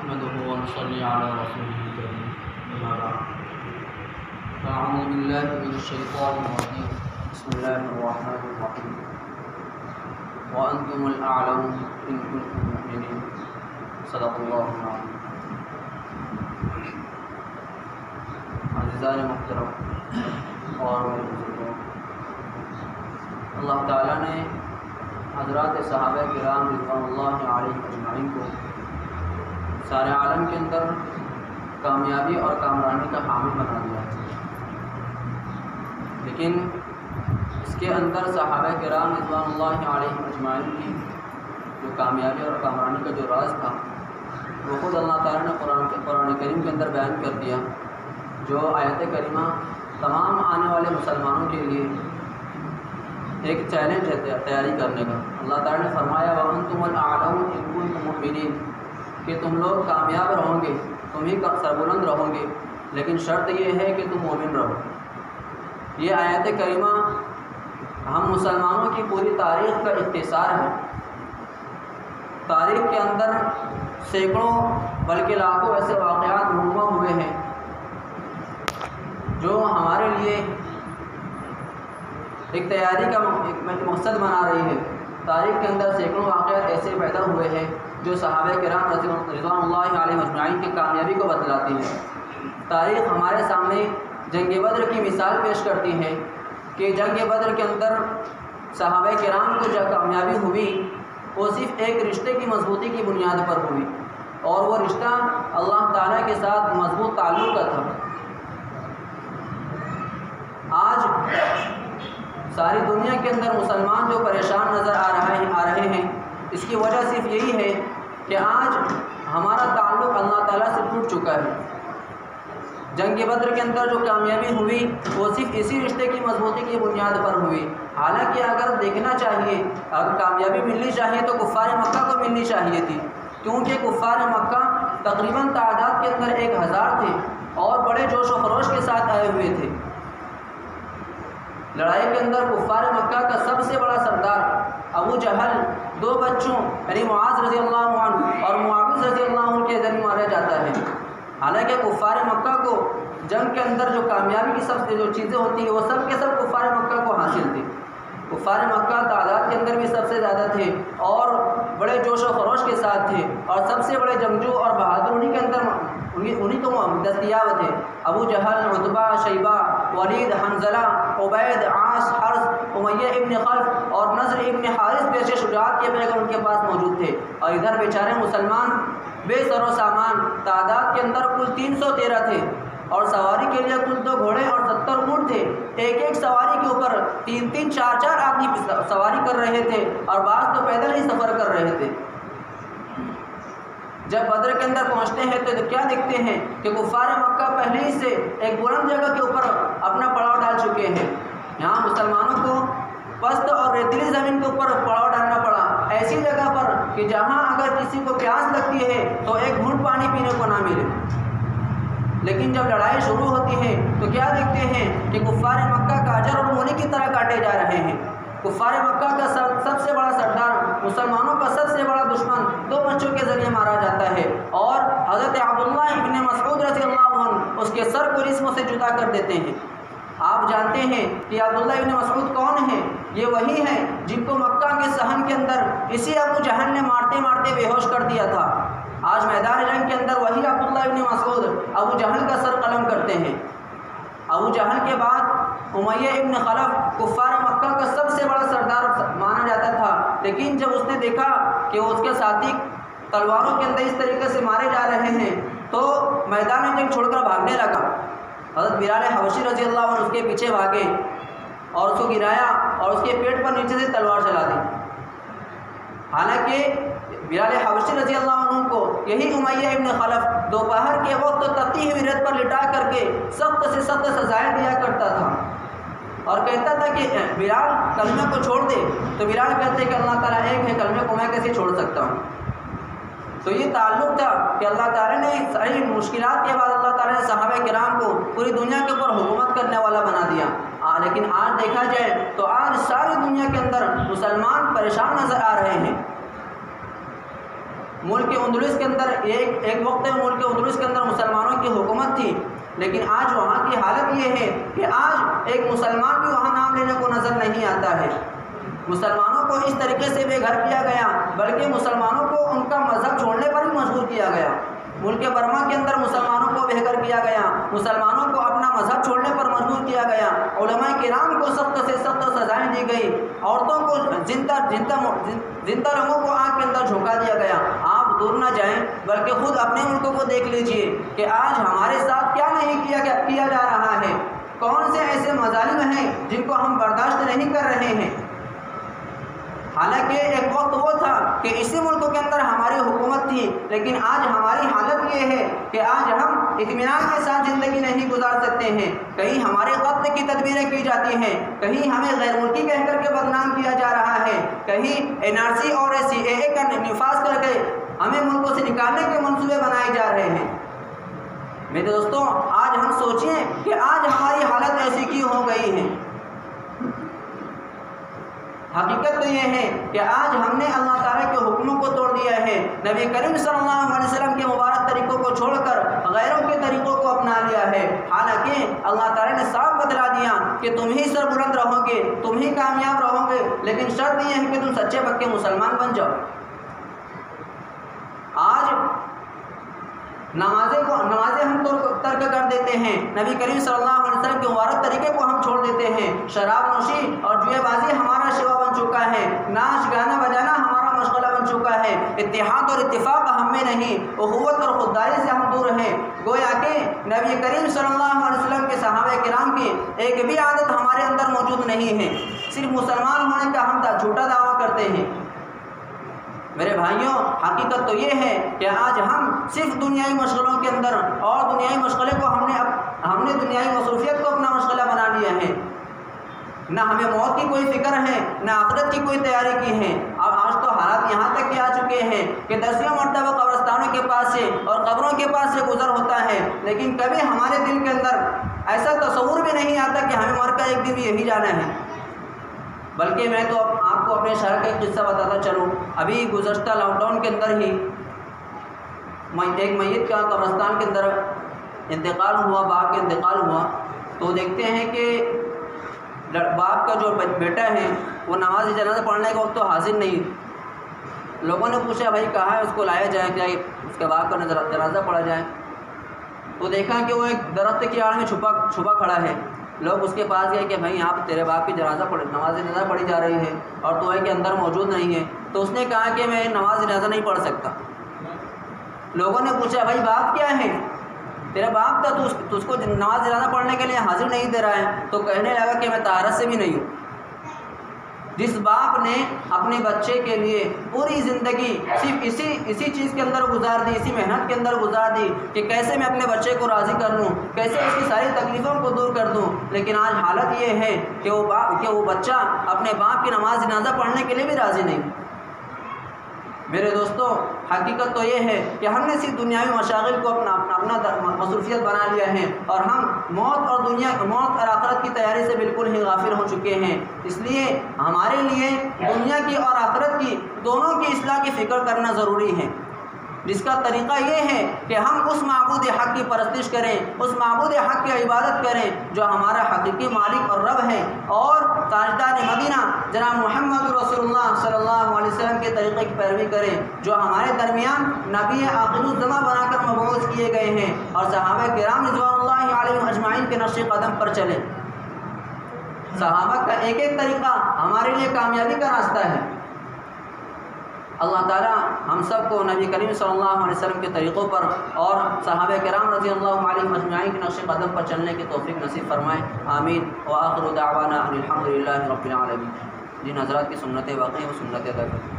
نحمده ونصلي على رسوله الكريم أما بعد فأعوذ بالله من الشيطان الرجيم بسم الله الرحمن الرحيم وأنتم الأعلون إن كنتم مؤمنين صدق الله العظيم. عزیزان محترم اور میرے بزرگوں، اللہ تعالیٰ نے حضرات صحابہ کرام رضوان اللہ علیہ اجمعین کو سارے عالم کے اندر کامیابی اور کامرانی کا حامل بنا دیا ہے، لیکن اس کے اندر صحابہ کرام رضوان اللہ علیہ اجمعین کی جو کامیابی اور کامرانی کا جو راز تھا وہ خود اللہ تعالیٰ نے قرآن کریم کے اندر بیان کر دیا، جو آیت کریمہ تمام آنے والے مسلمانوں کے لیے ایک چیلنج ہے تیاری کرنے کا۔ اللہ تعالیٰ نے فرمایا وَأَنْتُمُ الْأَعْلَوْنَ إِن كُنتُم مُؤْمِنِينَ کہ تم لوگ کامیاب رہو گے، تم ہی سربلند رہو گے، لیکن شرط یہ ہے کہ تم مومن رہو۔ یہ آیت کریمہ ہم مسلمانوں کی پوری تاریخ کا اختصار ہے۔ تاریخ کے اندر سینکڑوں بلکہ لاکھوں ایسے واقعات رونما ہوئے ہیں جو ہمارے لیے ایک تیاری کا مقصد بنا رہی ہے۔ تاریخ کے اندر سینکڑوں واقعات ایسے پیدا ہوئے ہیں جو صحابہ کرام رضوان اللہ علیہ اجمعین کی کامیابی کو بتلاتی ہے۔ تاریخ ہمارے سامنے جنگ بدر کی مثال پیش کرتی ہے کہ جنگ بدر کے اندر صحابہ کرام کو جو کامیابی ہوئی وہ صرف ایک رشتے کی مضبوطی کی بنیاد پر ہوئی، اور وہ رشتہ اللہ تعالیٰ کے ساتھ مضبوط تعلق کا تھا۔ آج ساری دنیا کے اندر مسلمان جو پریشان نظر آ رہے ہیں، اس کی وجہ صرف یہی ہے کہ آج ہمارا تعلق اللہ تعالیٰ سے ٹوٹ چکا ہے۔ جنگ بدر کے اندر جو کامیابی ہوئی وہ صرف اسی رشتے کی مضبوطی کی بنیاد پر ہوئی، حالانکہ اگر دیکھنا چاہیے، اگر کامیابی ملنی چاہیے تو کفار مکہ کو ملنی چاہیے تھی، کیونکہ کفار مکہ تقریباً تعداد کے اندر 1000 تھے اور بڑے جوش و خروش کے ساتھ آئے ہوئے تھے۔ لڑائی کے اندر کفار مکہ کا سب سے بڑا سردار ابو جہل 2 بچوں یعنی معاذ رضی اللہ عنہ اور معاوض رضی اللہ عنہ کے ذریعے مارا جاتا ہے۔ حالانکہ کفار مکہ کو جنگ کے اندر جو کامیابی کی سب سے جو چیزیں ہوتی ہیں وہ سب کے سب کفار مکہ کو حاصل تھی۔ کفار مکہ تعداد کے اندر بھی سب سے زیادہ تھے اور بڑے جوش و خروش کے ساتھ تھے، اور سب سے بڑے جنگجو اور بہادر انہی کے اندر انہی کو دستیاب تھے۔ ابو جہل، عتبہ، شیبہ، ولید، حنظلہ، عبید، عاص، حرز، امیہ ابن خلف اور نضر ابن حارث جیسے شجاعت کے پیغام ان کے پاس موجود تھے، اور ادھر بیچارے مسلمان بے سر و سامان تعداد کے اندر کل 313 تھے، اور سواری کے لیے کل 2 گھوڑے اور 70 اونٹ تھے۔ ایک سواری کے اوپر 3 4 آدمی سواری کر رہے تھے، اور بعض تو پیدل ہی سفر کر رہے تھے۔ جب بدر کے اندر پہنچتے ہیں تو کیا دیکھتے ہیں کہ کفار مکہ پہلے ہی سے ایک بلند جگہ کے اوپر اپنا پڑاؤ ڈال چکے ہیں۔ یہاں مسلمانوں کو پست اور ریتیلی زمین کے اوپر پڑاؤ ڈالنا پڑا، ایسی جگہ پر کہ جہاں اگر کسی کو پیاس لگتی ہے تو ایک گھونٹ پانی پینے کو نہ ملے۔ لیکن جب لڑائی شروع ہوتی ہے تو کیا دیکھتے ہیں کہ کفار مکہ گاجر اور مولی کی طرح کاٹے جا رہے ہیں۔ کفار مکہ کا سب سے بڑا سردار، مسلمانوں کا سب سے بڑا دشمن 2 بچوں کے ذریعے مارا جاتا ہے، اور حضرت عبداللہ ابن مسعود رضی اللہ عنہ اس کے سر کو جسموں سے جدا کر دیتے ہیں۔ آپ جانتے ہیں کہ عبداللہ ابن مسعود کون ہیں؟ یہ وہی ہیں جن کو مکہ کے صحن کے اندر اسی ابو جہل نے مارتے مارتے بے ہوش کر دیا تھا۔ آج میدان جنگ کے اندر وہی عبداللہ ابن مسعود ابو جہل کا سر قلم کرتے ہیں۔ ابو جہل کے بعد امیہ ابن خلف کفار مکہ کا سب سے بڑا سردار مانا جاتا تھا، لیکن جب اس نے دیکھا کہ اس کے ساتھی تلواروں کے اندر اس طریقے سے مارے جا رہے ہیں تو میدان جنگ چھوڑ کر بھاگنے لگا۔ حضرت بلال حبشی رضی اللہ عنہ اس کے پیچھے بھاگے اور اس کو گرایا اور اس کے پیٹ پر نیچے سے تلوار چلا دی۔ حالانکہ بلال حبشی رضی اللہ عنہ کو یہی امیہ ابن خلف دوپہر کے وقت تپتی ہوئی ریت پر لٹا کر کے سخت سے سخت سزائیں دیا کرتا تھا، اور کہتا تھا کہ بلال کلمہ کو چھوڑ دے، تو بلال کہتے کہ اللہ تعالیٰ ایک ہے، کلمہ کو میں کیسے چھوڑ سکتا ہوں۔ تو یہ تعلق تھا کہ اللہ تعالیٰ نے ساری مشکلات کے بعد اللہ تعالیٰ نے صحابہ کرام کو پوری دنیا کے اوپر حکومت کرنے والا بنا دیا۔ لیکن آج دیکھا جائے تو آج ساری دنیا کے اندر مسلمان پریشان نظر آ رہے ہیں۔ ملک اندلس کے اندر ایک وقت میں ملک اندلس کے اندر مسلمانوں کی حکومت تھی، لیکن آج وہاں کی حالت یہ ہے کہ آج ایک مسلمان بھی وہاں نام لینے کو نظر نہیں آتا ہے۔ مسلمانوں کو اس طریقے سے بے گھر کیا گیا، بلکہ مسلمانوں کو ان کا مذہب چھوڑنے پر بھی مجبور کیا گیا۔ ملک برما کے اندر مسلمانوں کو بے گھر کیا گیا، مسلمانوں کو اپنا مذہب چھوڑنے پر مجبور کیا گیا، علماء کرام کو سخت سے سخت سزائیں دی گئی، عورتوں کو زندہ لوگوں کو آگ کے اندر جھونکا دیا گیا۔ آپ دور نہ جائیں بلکہ خود اپنے ملکوں کو دیکھ لیجئے کہ آج ہمارے ساتھ کیا نہیں کیا جا رہا ہے، کون سے ایسے مظالم ہیں جن کو ہم برداشت نہیں کر رہے ہیں۔ حالانکہ ایک وقت وہ تھا کہ اسی ملک کے اندر ہماری حکومت تھی، لیکن آج ہماری حالت یہ ہے کہ آج ہم اطمینان کے ساتھ زندگی نہیں گزار سکتے ہیں۔ کہیں ہمارے قتل کی تدبیریں کی جاتی ہیں، کہیں ہمیں غیر ملکی کہہ کر کے بدنام کیا جا رہا ہے، کہیں NRC اور CAA کا نفاذ کر کے ہمیں ملکوں سے نکالنے کے منصوبے بنائے جا رہے ہیں۔ میرے دوستوں، آج ہم سوچیں کہ آج ہماری حالت ایسی کیوں ہو گئی ہے۔ حقیقت تو یہ ہے کہ آج ہم نے اللہ تعالیٰ کے حکموں کو توڑ دیا ہے، نبی کریم صلی اللہ علیہ وسلم کے مبارک طریقوں کو چھوڑ کر غیروں کے طریقوں کو اپنا لیا ہے۔ حالانکہ اللہ تعالیٰ نے صاف بتلا دیا کہ تم ہی سر بلند رہو گے، تم ہی کامیاب رہو گے، لیکن شرط یہ ہے کہ تم سچے پکے مسلمان بن جاؤ۔ آج نمازیں ہم ترک کر دیتے ہیں، نبی کریم صلی اللہ علیہ وسلم کے مبارک طریقے کو ہم چھوڑ دیتے ہیں، شراب نوشی اور جوئے بازی ہمارا شیوا بن چکا ہے، ناچ گانا بجانا ہمارا مشغلہ بن چکا ہے، اتحاد اور اتفاق ہم میں نہیں، اخوت اور خودداری سے ہم دور ہیں۔ گویا کہ نبی کریم صلی اللہ علیہ وسلم کے صحابہ کرام کی ایک بھی عادت ہمارے اندر موجود نہیں ہے، صرف مسلمان ہونے کا ہم جھوٹا دعویٰ کرتے ہیں۔ میرے بھائیوں، حقیقت تو یہ ہے کہ آج ہم صرف دنیائی مشغلوں کے اندر اور دنیائی مشغلے کو ہم نے دنیائی مصروفیت کو اپنا مشغلہ بنا لیا ہے، نہ ہمیں موت کی کوئی فکر ہے، نہ آخرت کی کوئی تیاری کی ہے۔ اب آج تو حالات یہاں تک کے آ چکے ہیں کہ 10ویں مرتبہ قبرستانوں کے پاس سے اور قبروں کے پاس سے گزر ہوتا ہے، لیکن کبھی ہمارے دل کے اندر ایسا تصور بھی نہیں آتا کہ ہمیں مر کر ایک دن یہی جانا ہے۔ بلکہ میں تو آپ کو اپنے شہر کا ایک قصہ بتاتا چلوں۔ ابھی گزشتہ لاک ڈاؤن کے اندر ہی ایک میت کا قبرستان کے اندر انتقال ہوا، باپ کا انتقال ہوا، تو دیکھتے ہیں کہ باپ کا جو بیٹا ہے وہ نماز جنازہ پڑھنے کے وقت تو حاضر نہیں۔ لوگوں نے پوچھا بھائی کہاں ہے، اس کو لایا جائے، کیا اس کے باپ کا جنازہ پڑھا جائے؟ تو دیکھا کہ وہ ایک درخت کی آڑ میں چھپا کھڑا ہے۔ لوگ اس کے پاس گئے کہ بھائی یہاں پہ تیرے باپ کی نماز جنازہ پڑھی جا رہی ہے اور تو ہے کہ اندر موجود نہیں ہے۔ تو اس نے کہا کہ میں نماز جنازہ نہیں پڑھ سکتا۔ لوگوں نے پوچھا بھائی بات کیا ہے، تیرا باپ تھا تو اس کو نماز جنازہ پڑھنے کے لیے حاضر نہیں دے رہا ہے؟ تو کہنے لگا کہ میں طہارت سے بھی نہیں ہوں۔ جس باپ نے اپنے بچے کے لیے پوری زندگی صرف اسی چیز کے اندر گزار دی، اسی محنت کے اندر گزار دی کہ کیسے میں اپنے بچے کو راضی کر لوں، کیسے اس کی ساری تکلیفوں کو دور کر دوں، لیکن آج حالت یہ ہے کہ وہ بچہ اپنے باپ کی نماز جنازہ پڑھنے کے لیے بھی راضی نہیں۔ میرے دوستوں، حقیقت تو یہ ہے کہ ہم نے صرف دنیاوی مشاغل کو اپنا مصروفیت بنا لیا ہے اور ہم موت اور آخرت کی تیاری سے بالکل ہی غافل ہو چکے ہیں۔ اس لیے ہمارے لیے دنیا کی اور آخرت کی دونوں کی اصلاح کی فکر کرنا ضروری ہے، جس کا طریقہ یہ ہے کہ ہم اس معبود حق کی پرستش کریں، اس معبود حق کی عبادت کریں جو ہمارا حقیقی مالک اور رب ہے، اور تاجدار مدینہ جناب محمد رسول اللہ صلی اللہ علیہ وسلم کے طریقے کی پیروی کریں جو ہمارے درمیان نبی آخر الزماں بنا کر مبعوث کیے گئے ہیں، اور صحابہ کرام رضوان اللہ علیہم اجمعین کے نقش قدم پر چلیں۔ صحابہ کا ایک ایک طریقہ ہمارے لیے کامیابی کا راستہ ہے۔ اللہ تعالیٰ ہم سب کو نبی کریم صلی اللہ علیہ وسلم کے طریقوں پر اور صحابہ کرام رضی اللہ علیہم اجمعین کے نقش قدم پر چلنے کی توفیق نصیب فرمائے، آمین۔ وآخر دعوانا ان الحمدللہ رب العالمین۔ جن حضرات کی سنت واقعی وہ سنت ادا کریں۔